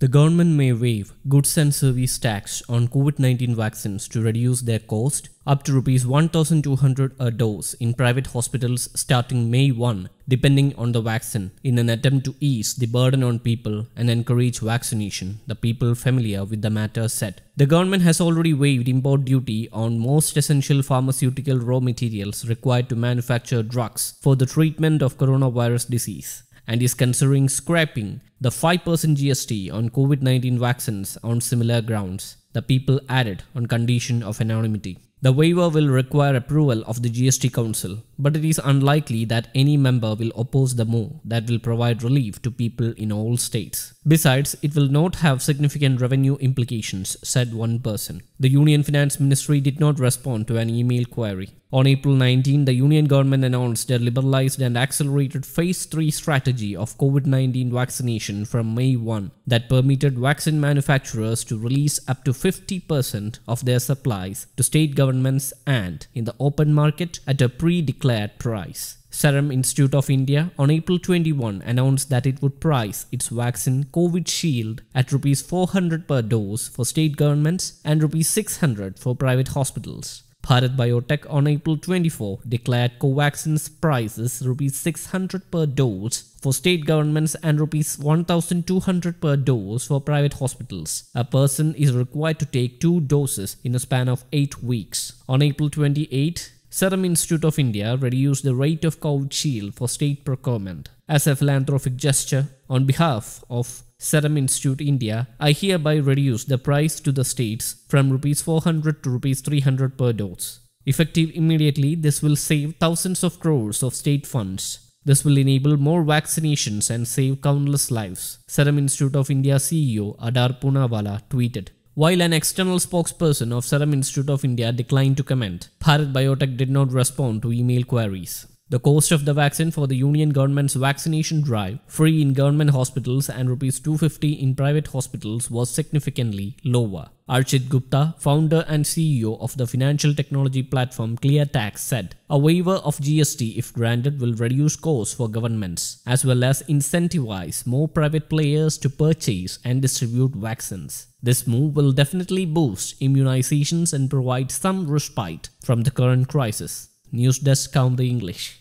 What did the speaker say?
The government may waive goods and service tax on COVID-19 vaccines to reduce their cost up to Rs 1,200 a dose in private hospitals starting May 1, depending on the vaccine, in an attempt to ease the burden on people and encourage vaccination, the people familiar with the matter said. The government has already waived import duty on most essential pharmaceutical raw materials required to manufacture drugs for the treatment of coronavirus disease, and is considering scrapping the 5% GST on COVID-19 vaccines on similar grounds, the people added on condition of anonymity. The waiver will require approval of the GST Council, but it is unlikely that any member will oppose the move that will provide relief to people in all states. Besides, it will not have significant revenue implications, said one person. The Union Finance Ministry did not respond to an email query. On April 19, the Union government announced a liberalized and accelerated Phase 3 strategy of COVID-19 vaccination from May 1 that permitted vaccine manufacturers to release up to 50% of their supplies to state governments and in the open market at a pre-declared price. Serum Institute of India on April 21 announced that it would price its vaccine Covishield at Rs 400 per dose for state governments and Rs 600 for private hospitals. Bharat Biotech on April 24 declared Covaxin's prices Rs 600 per dose for state governments and Rs 1,200 per dose for private hospitals. A person is required to take 2 doses in a span of 8 weeks. On April 28, Serum Institute of India reduced the rate of Covishield for state procurement. As a philanthropic gesture, on behalf of Serum Institute India, I hereby reduce the price to the states from Rs 400 to Rs 300 per dose. Effective immediately, this will save thousands of crores of state funds. This will enable more vaccinations and save countless lives, Serum Institute of India CEO Adar Poonawalla tweeted. While an external spokesperson of Serum Institute of India declined to comment, Bharat Biotech did not respond to email queries. The cost of the vaccine for the Union government's vaccination drive, free in government hospitals and Rs 250 in private hospitals, was significantly lower. Archit Gupta, founder and CEO of the financial technology platform ClearTax, said, "A waiver of GST, if granted, will reduce costs for governments, as well as incentivize more private players to purchase and distribute vaccines. This move will definitely boost immunizations and provide some respite from the current crisis." News Desk Count the English.